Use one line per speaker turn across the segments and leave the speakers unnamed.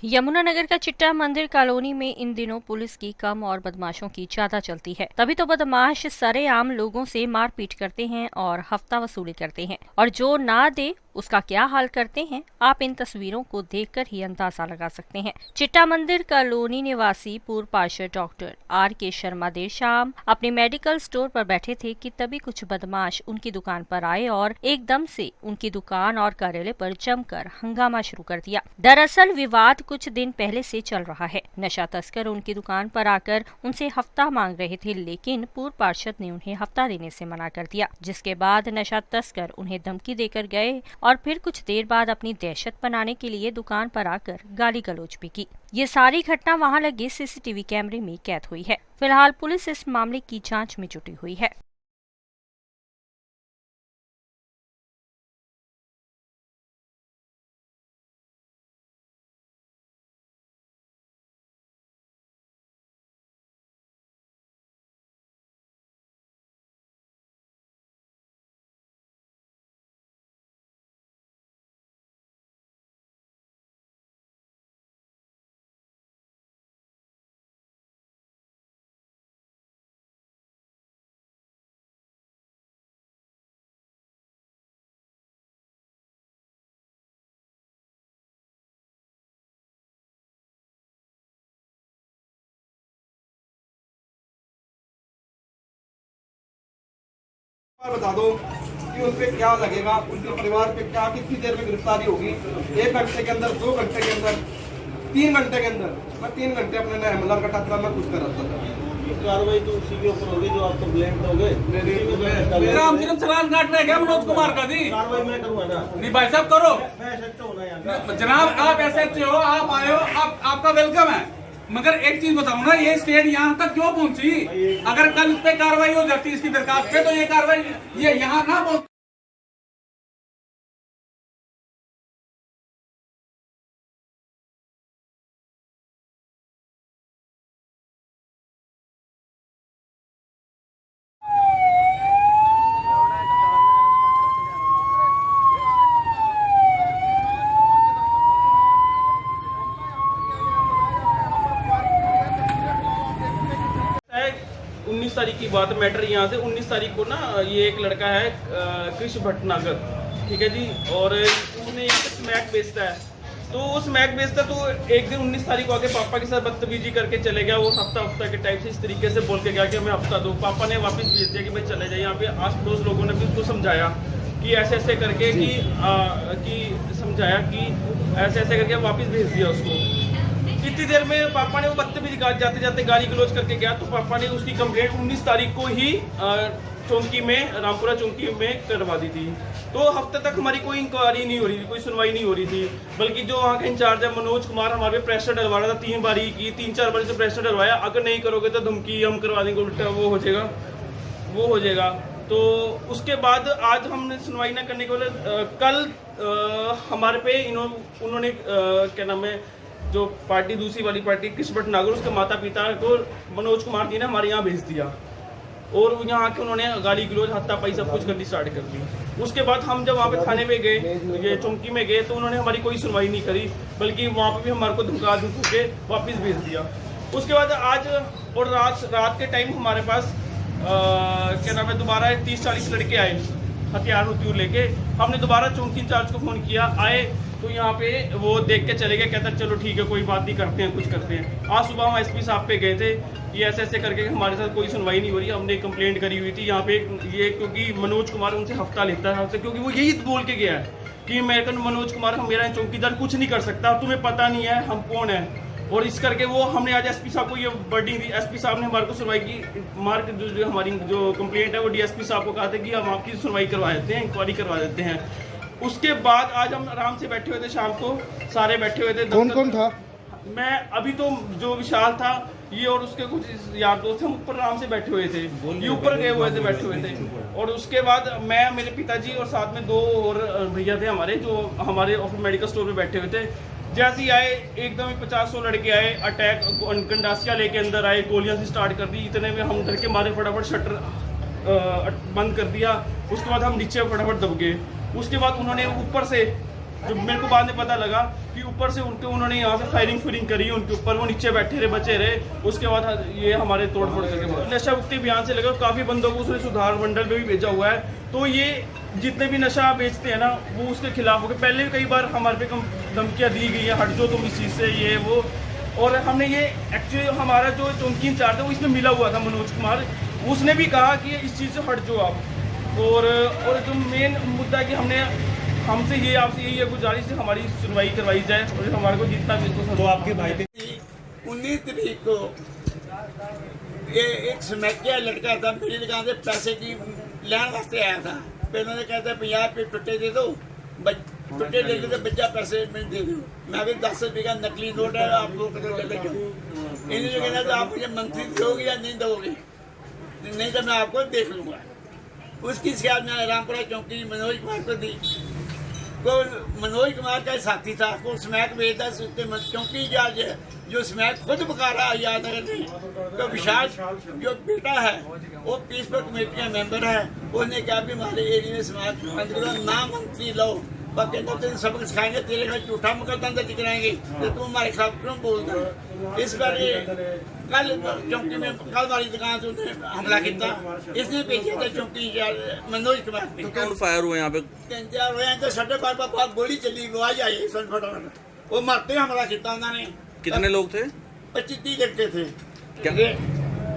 यमुनानगर का चिट्टा मंदिर कॉलोनी में इन दिनों पुलिस की कम और बदमाशों की ज्यादा चलती है। तभी तो बदमाश सरेआम लोगों से मारपीट करते हैं और हफ्ता वसूली करते हैं, और जो ना दे उसका क्या हाल करते हैं आप इन तस्वीरों को देखकर ही अंदाजा लगा सकते हैं। चिट्टा मंदिर कॉलोनी निवासी पूर्व पार्षद डॉक्टर R.K. शर्मा देर शाम अपने मेडिकल स्टोर पर बैठे थे कि तभी कुछ बदमाश उनकी दुकान पर आए और एकदम से उनकी दुकान और कार्यालय पर जमकर हंगामा शुरू कर दिया। दरअसल विवाद कुछ दिन पहले से चल रहा है। नशा तस्कर उनकी दुकान पर आकर उनसे हफ्ता मांग रहे थे, लेकिन पूर्व पार्षद ने उन्हें हफ्ता देने से मना कर दिया, जिसके बाद नशा तस्कर उन्हें धमकी देकर गए और फिर कुछ देर बाद अपनी दहशत बनाने के लिए दुकान पर आकर गाली गलौज भी की। ये सारी घटना वहां लगे CCTV कैमरे में कैद हुई है। फिलहाल पुलिस इस मामले की जांच में जुटी हुई है।
बता दो कि उस पे क्या लगेगा, उनके परिवार पे क्या, कितनी देर में गिरफ्तारी होगी। 1 घंटे के अंदर, 2 घंटे के अंदर, 3 घंटे के अंदर। मैं 3 घंटे अपने नए हमला का खतरा मैं कुछ कर रहा था।
कार्रवाई तो उसी के ऊपर होगी जो आप कंप्लेंट दोगे।
मेरा हम सिर्फ चालान काट रहे हैं क्या मनोज कुमार का? दी
कार्रवाई मैं करूँगा ना।
नहीं भाई साहब करो।
मैं SHO हूँ ना यहाँ।
जनाब आप SHO हो, आप आए हो, आपका वेलकम है। मगर एक चीज बताऊं ना, ये स्टेट यहाँ तक क्यों पहुंची? अगर कल इस पे कार्रवाई हो जाती इसकी दरखास्त पे, तो ये कार्रवाई ये यहाँ ना पहुंच।
है 19 तारीख की बात, मैटर यहाँ से 19 तारीख को ना, ये एक लड़का है कृष्ण भटनागर, ठीक है जी, और उसने यहाँ पे स्मैक बेचता है। तो वो स्मैक बेचता, तो एक दिन 19 तारीख को आके पापा के साथ बदतमीजी करके चले गया। वो हफ्ता के टाइप से इस तरीके से बोल के गया कि मैं हफ्ता दो। पापा ने वापस भेज दिया कि भाई चले जाए। यहाँ पे आस पड़ोस लोगों ने भी उसको समझाया कि ऐसे ऐसे करके कि समझाया कि ऐसे ऐसे करके वापस भेज दिया उसको। कितनी देर में पापा ने वो बदतमीजी जाते जाते गाली गलौज करके गया, तो पापा ने उसकी कंप्लेंट 19 तारीख को ही चौंकी में, रामपुरा चौंकी में करवा दी थी। तो हफ्ते तक हमारी कोई इंक्वायरी नहीं हो रही थी, कोई सुनवाई नहीं हो रही थी। बल्कि जो वहाँ का इंचार्ज है मनोज कुमार, हमारे पे प्रेशर डलवा रहा था। 3 बारी की, 3-4 बारी से प्रेशर डलवाया, अगर नहीं करोगे तो धमकी हम करवा देंगे, उल्टा वो हो जाएगा। तो उसके बाद आज हमने सुनवाई ना करने के बाद कल हमारे पे उन्होंने क्या नाम है, जो पार्टी दूसरी वाली पार्टी कृष्ण भटनागर, उसके माता पिता को मनोज कुमार जी ने हमारे यहाँ भेज दिया, और यहाँ आके उन्होंने गाली गलौज, हाथापाई सब कुछ करनी स्टार्ट कर दी। उसके बाद हम जब वहाँ पे थाने में गए, ये चौंकी में गए, तो उन्होंने हमारी कोई सुनवाई नहीं करी, बल्कि वहाँ पे भी हमारे को धमका के वापस भेज दिया। उसके बाद आज और रात के टाइम हमारे पास क्या नाम है, दोबारा 30-40 लड़के आए हथियार लेके। हमने दोबारा चौंकी इंचार्ज को फ़ोन किया, आए तो यहाँ पे वो देख के चले गए, कहता चलो ठीक है कोई बात नहीं, करते हैं, कुछ करते हैं। आज सुबह हम SP साहब पे गए थे, ये ऐसे ऐसे करके हमारे साथ कोई सुनवाई नहीं हो रही। हमने कंप्लेंट करी हुई थी यहाँ पे, ये क्योंकि मनोज कुमार उनसे हफ्ता लेता है, क्योंकि वो यही बोल के गया है कि मेरे को मनोज कुमार, मेरा चौकीदार कुछ नहीं कर सकता, तुम्हें पता नहीं है हम कौन है। और इस करके वो हमने आज SP साहब को ये वर्डिंग दी। SP साहब ने हमारे को सुनवाई की, जो हमारी जो कंप्लेंट है वो DSP साहब को कहा था कि हम आपकी सुनवाई करवा देते हैं, इंक्वायरी करवा देते हैं। उसके बाद आज हम आराम से बैठे हुए थे, शाम को सारे बैठे हुए थे।
कौन था?
मैं अभी तो जो विशाल था, ये और उसके कुछ यार दोस्त, हम ऊपर आराम से बैठे हुए थे, ये ऊपर गए हुए थे, बैठे हुए थे। और उसके बाद मैं, मेरे पिताजी और साथ में 2 और भैया थे हमारे, जो हमारे मेडिकल स्टोर में बैठे हुए थे। जैसे ही आए एकदम ही 50-100 लड़के आए, अटैक गंडासिया लेके अंदर आए, गोलियां से स्टार्ट कर दी। इतने में हम डर के मारे फटाफट शटर बंद कर दिया। उसके बाद हम नीचे फटाफट दब गए। उसके बाद उन्होंने ऊपर से जो मेरे को बाद में पता लगा कि ऊपर से उन्होंने यहाँ से फायरिंग करी उनके ऊपर, वो नीचे बैठे रहे, बचे रहे। उसके बाद ये हमारे तोड़फोड़ करके नशा मुक्ति अभियान से लगा, काफ़ी बंदों को उसने सुधार मंडल में भी भेजा हुआ है। तो ये जितने भी नशा बेचते हैं ना, वो उसके खिलाफ हो गए। पहले भी कई बार हमारे पे धमकियाँ दी गई है, हट जाओ तुम इस चीज़ से, ये वो। और हमने ये एक्चुअली हमारा जो चौकी इंचार्ज था वो इसमें मिला हुआ था, मनोज कुमार, उसने भी कहा कि इस चीज़ से हट जाओ आप। और जो मेन मुद्दा है कि हमसे ये आपसे यही है गुजारिश है, हमारी सुनवाई करवाई जाए और हमारे को जितना भी इसको।
तो आपके भाई पे
19 तारीख को ये एक समैकिया लड़का था, मेरी दुकान से पैसे की लेने वास्ते आया था। पहले ने कहता 50 रुपये टुट्टे दे दो, टुट्टे ले तो बच्चा पैसे में दे दो। मैं भी 10 रुपये का नकली नोट है, आप लोग ले लेके इन्हें जो कहना था आप मुझे मंथली दोगे या नहीं दोगे, नहीं तो मैं आपको देख लूँगा। उसकी शिकायत मैं रामपुरा चौकी मनोज कुमार को दी। को मनोज कुमार का साथी था, को स्मैक बेचता चौकी इंचार्ज जो स्मैक खुद पका रहा याद नहीं। तो विशाल जो बेटा है वो पीसफुल कमेटी का मेंबर है, उसने कहा भी हमारे एरिया में स्मैक बंद करो, ना मंत्री लो, तेरे सबक सिखाएंगे, तेरे खिलाफ झूठा मुकदमा दर्ज कराएंगे, तो तुम हमारे खिलाफ क्यों बोलते हो। इस बार कल चौकी में कल हमारी दुकान से उन्होंने हमला किया, इसने भेजा था चौकी मनोज कुमार ने।
तो कौन फायर हुए यहाँ पे?
3-4 हुए तो साढ़े 12 गोली चली, आवाज आई फटाफट, वो मरते हमला किया उन्होंने।
कितने लोग थे?
25-30 लड़के थे।
क्या?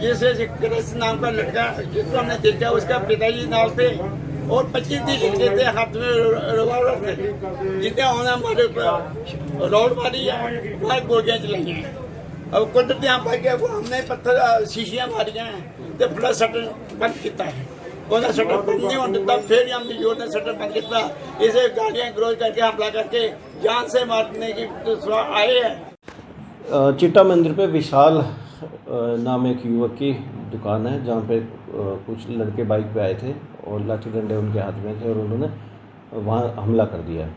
जैसे कृष्ण नाम का लड़का जिसको हमने देखा, उसका पिताजी नाम थे, और 25-30 लड़के थे, हाथ में रिवॉल्वर थे, जितने उन्होंने हमारे ऊपर रोड मारी है, वहाँ गोलियाँ चलाई हैं। अब कुदरती हम पाई वो हमने पत्थर शीशियाँ मारियाँ हैं, तो पूरा शटर बंद किया है। उन्हें शटर बंद नहीं होने तब फिर हमने जोर ने शटर बंद किया, इसे गाड़ियाँ ग्रोज करके हमला करके जान से मारने की तो आए हैं।
चिट्टा मंदिर पे विशाल नाम एक युवक की दुकान है, जहाँ पे कुछ लड़के बाइक पे आए थे और लाठी डंडे उनके हाथ में थे और उन्होंने वहाँ हमला कर दिया।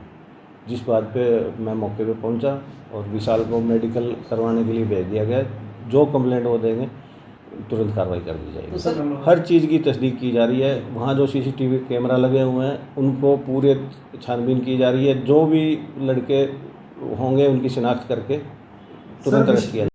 जिस बात पे मैं मौके पे पहुंचा और विशाल को मेडिकल करवाने के लिए भेज दिया गया। जो कंप्लेंट वो देंगे तुरंत कार्रवाई कर दी जाएगी। हर चीज़ की तस्दीक की जा रही है। वहाँ जो CCTV कैमरा लगे हुए हैं उनको पूरे छानबीन की जा रही है। जो भी लड़के होंगे उनकी शिनाख्त करके तुरंत अरेस्ट किया